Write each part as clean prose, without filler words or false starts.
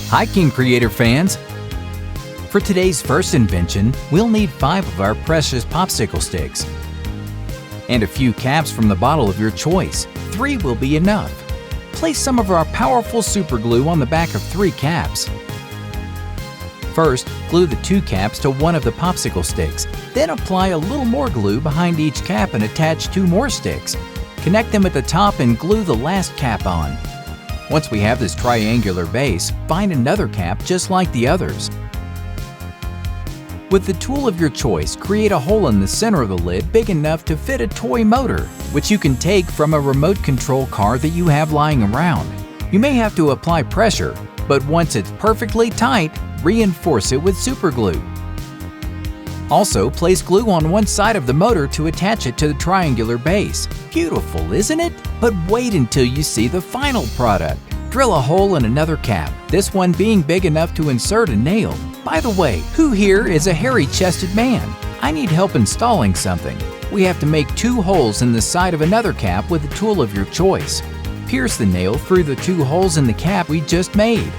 Hi King Creator fans! For today's first invention, we'll need 5 of our precious popsicle sticks and a few caps from the bottle of your choice. 3 will be enough. Place some of our powerful super glue on the back of 3 caps. First, glue the 2 caps to one of the popsicle sticks. Then apply a little more glue behind each cap and attach 2 more sticks. Connect them at the top and glue the last cap on. Once we have this triangular base, find another cap just like the others. With the tool of your choice, create a hole in the center of the lid big enough to fit a toy motor, which you can take from a remote control car that you have lying around. You may have to apply pressure, but once it's perfectly tight, reinforce it with super glue. Also, place glue on one side of the motor to attach it to the triangular base. Beautiful, isn't it? But wait until you see the final product. Drill a hole in another cap, this one being big enough to insert a nail. By the way, who here is a hairy-chested man? I need help installing something. We have to make 2 holes in the side of another cap with the tool of your choice. Pierce the nail through the 2 holes in the cap we just made.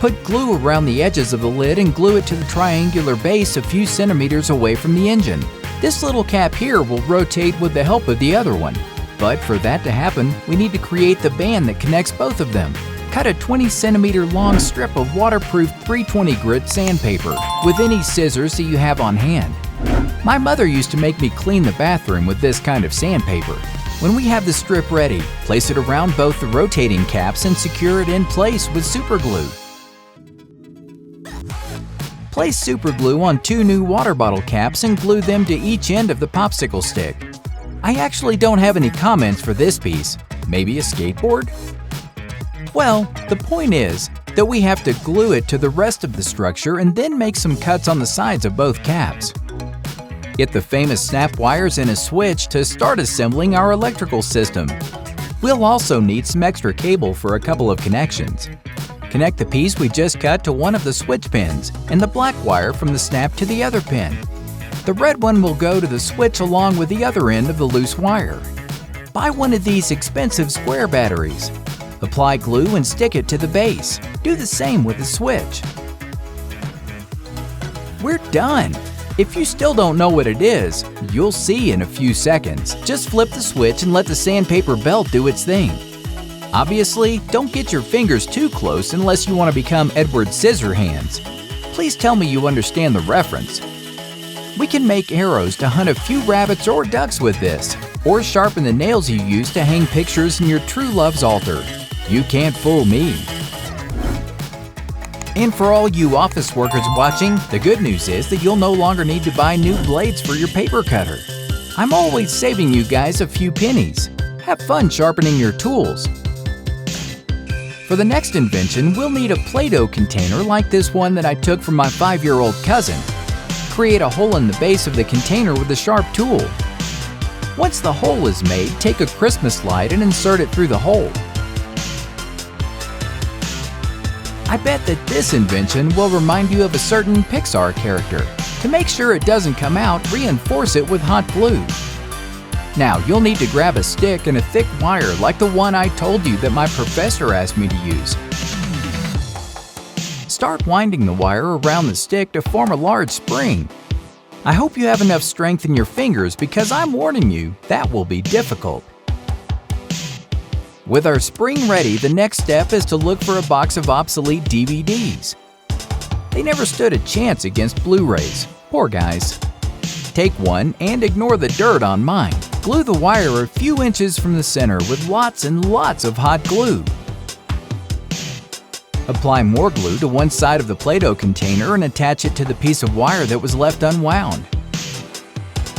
Put glue around the edges of the lid and glue it to the triangular base a few centimeters away from the engine. This little cap here will rotate with the help of the other one. But for that to happen, we need to create the band that connects both of them. Cut a 20-centimeter long strip of waterproof 320 grit sandpaper with any scissors that you have on hand. My mother used to make me clean the bathroom with this kind of sandpaper. When we have the strip ready, place it around both the rotating caps and secure it in place with super glue. Place super glue on 2 new water bottle caps and glue them to each end of the popsicle stick. I actually don't have any comments for this piece. Maybe a skateboard? Well, the point is that we have to glue it to the rest of the structure and then make some cuts on the sides of both caps. Get the famous snap wires and a switch to start assembling our electrical system. We'll also need some extra cable for a couple of connections. Connect the piece we just cut to one of the switch pins and the black wire from the snap to the other pin. The red one will go to the switch along with the other end of the loose wire. Buy one of these expensive square batteries. Apply glue and stick it to the base. Do the same with the switch. We're done! If you still don't know what it is, you'll see in a few seconds. Just flip the switch and let the sandpaper belt do its thing. Obviously, don't get your fingers too close unless you want to become Edward Scissorhands. Please tell me you understand the reference. We can make arrows to hunt a few rabbits or ducks with this, or sharpen the nails you use to hang pictures in your true love's altar. You can't fool me. And for all you office workers watching, the good news is that you'll no longer need to buy new blades for your paper cutter. I'm always saving you guys a few pennies. Have fun sharpening your tools. For the next invention, we'll need a Play-Doh container like this one that I took from my 5-year-old cousin. Create a hole in the base of the container with a sharp tool. Once the hole is made, take a Christmas light and insert it through the hole. I bet that this invention will remind you of a certain Pixar character. To make sure it doesn't come out, reinforce it with hot glue. Now, you'll need to grab a stick and a thick wire like the one I told you that my professor asked me to use. Start winding the wire around the stick to form a large spring. I hope you have enough strength in your fingers because I'm warning you, that will be difficult. With our spring ready, the next step is to look for a box of obsolete DVDs. They never stood a chance against Blu-rays. Poor guys. Take one and ignore the dirt on mine. Glue the wire a few inches from the center with lots and lots of hot glue. Apply more glue to one side of the Play-Doh container and attach it to the piece of wire that was left unwound.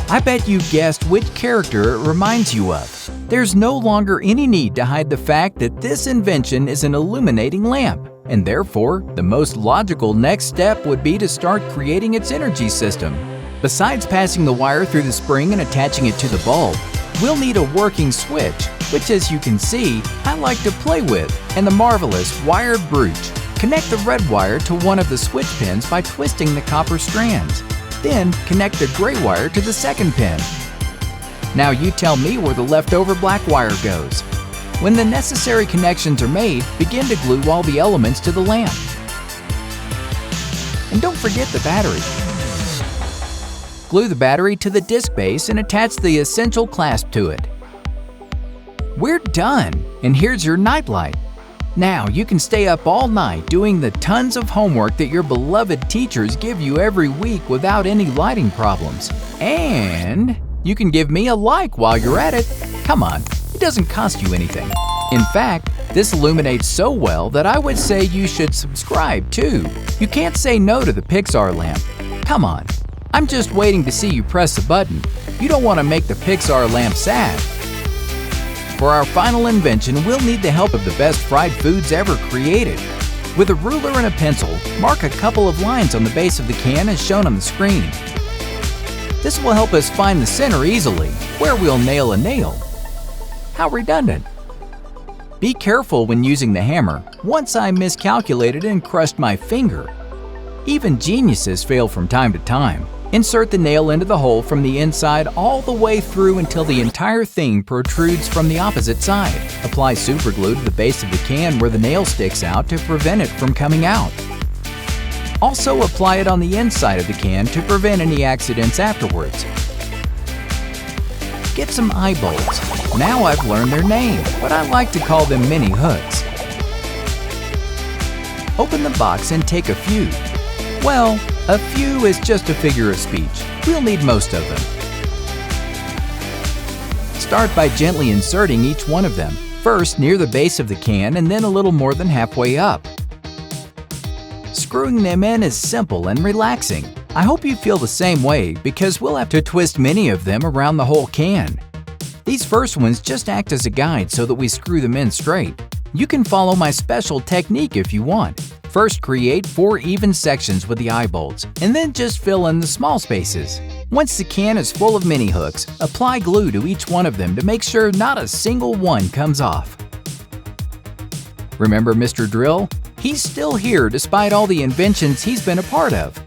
I bet you guessed which character it reminds you of. There's no longer any need to hide the fact that this invention is an illuminating lamp, and therefore, the most logical next step would be to start creating its energy system. Besides passing the wire through the spring and attaching it to the bulb, we'll need a working switch, which as you can see, I like to play with, and the marvelous wired brooch. Connect the red wire to one of the switch pins by twisting the copper strands. Then connect the gray wire to the second pin. Now you tell me where the leftover black wire goes. When the necessary connections are made, begin to glue all the elements to the lamp. And don't forget the battery. Glue the battery to the disc base and attach the essential clasp to it. We're done, and here's your nightlight. Now you can stay up all night doing the tons of homework that your beloved teachers give you every week without any lighting problems. And you can give me a like while you're at it. Come on, it doesn't cost you anything. In fact, this illuminates so well that I would say you should subscribe too. You can't say no to the Pixar lamp. Come on, I'm just waiting to see you press the button. You don't want to make the Pixar lamp sad. For our final invention, we'll need the help of the best fried foods ever created. With a ruler and a pencil, mark a couple of lines on the base of the can as shown on the screen. This will help us find the center easily, where we'll nail a nail. How redundant. Be careful when using the hammer. Once I miscalculated and crushed my finger. Even geniuses fail from time to time. Insert the nail into the hole from the inside all the way through until the entire thing protrudes from the opposite side. Apply super glue to the base of the can where the nail sticks out to prevent it from coming out. Also apply it on the inside of the can to prevent any accidents afterwards. Get some eye bolts. Now I've learned their name, but I like to call them mini hooks. Open the box and take a few. Well, a few is just a figure of speech. We'll need most of them. Start by gently inserting each one of them, first near the base of the can and then a little more than halfway up. Screwing them in is simple and relaxing. I hope you feel the same way because we'll have to twist many of them around the whole can. These first ones just act as a guide so that we screw them in straight. You can follow my special technique if you want. First, create 4 even sections with the eye bolts, and then just fill in the small spaces. Once the can is full of mini hooks, apply glue to each one of them to make sure not a single one comes off. Remember Mr. Drill? He's still here despite all the inventions he's been a part of.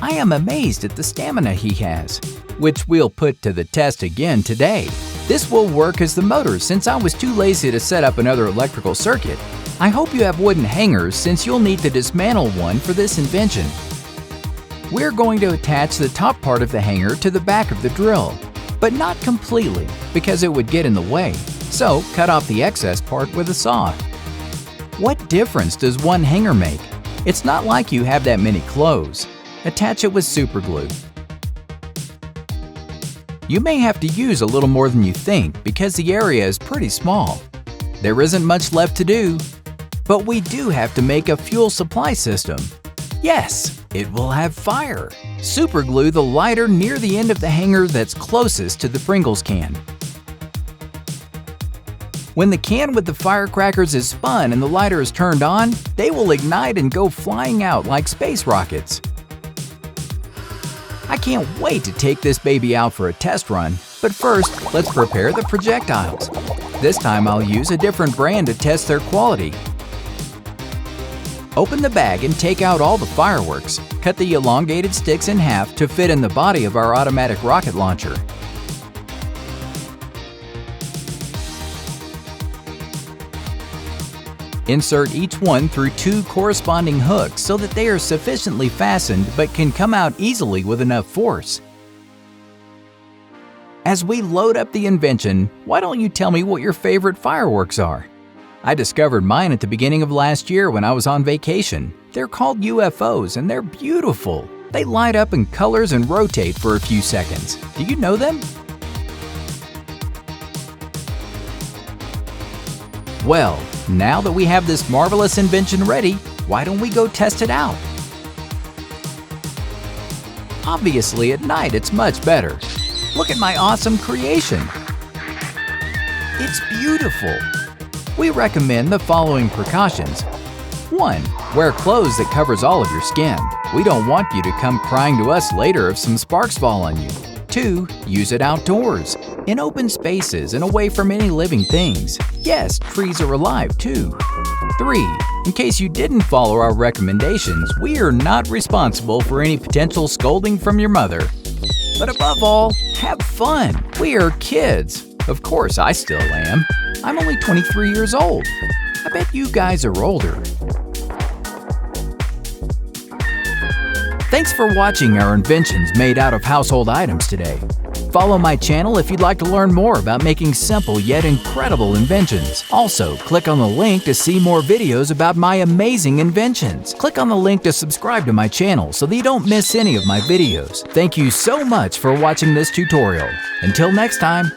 I am amazed at the stamina he has, which we'll put to the test again today. This will work as the motor since I was too lazy to set up another electrical circuit. I hope you have wooden hangers since you'll need to dismantle one for this invention. We're going to attach the top part of the hanger to the back of the drill, but not completely because it would get in the way, so cut off the excess part with a saw. What difference does one hanger make? It's not like you have that many clothes. Attach it with super glue. You may have to use a little more than you think because the area is pretty small. There isn't much left to do, but we do have to make a fuel supply system. Yes, it will have fire. Super glue the lighter near the end of the hanger that's closest to the Pringles can. When the can with the firecrackers is spun and the lighter is turned on, they will ignite and go flying out like space rockets. I can't wait to take this baby out for a test run, but first, let's prepare the projectiles. This time I'll use a different brand to test their quality. Open the bag and take out all the fireworks. Cut the elongated sticks in half to fit in the body of our automatic rocket launcher. Insert each one through 2 corresponding hooks so that they are sufficiently fastened but can come out easily with enough force. As we load up the invention, why don't you tell me what your favorite fireworks are? I discovered mine at the beginning of last year when I was on vacation. They're called UFOs and they're beautiful. They light up in colors and rotate for a few seconds. Do you know them? Well, now that we have this marvelous invention ready, why don't we go test it out? Obviously, at night it's much better. Look at my awesome creation. It's beautiful. We recommend the following precautions. 1. Wear clothes that covers all of your skin. We don't want you to come crying to us later if some sparks fall on you. 2. Use it outdoors, in open spaces and away from any living things. Yes, trees are alive too. 3. In case you didn't follow our recommendations, we are not responsible for any potential scolding from your mother. But above all, have fun. We are kids. Of course, I still am. I'm only 23 years old. I bet you guys are older. Thanks for watching our inventions made out of household items today. Follow my channel if you'd like to learn more about making simple yet incredible inventions. Also, click on the link to see more videos about my amazing inventions. Click on the link to subscribe to my channel so that you don't miss any of my videos. Thank you so much for watching this tutorial. Until next time,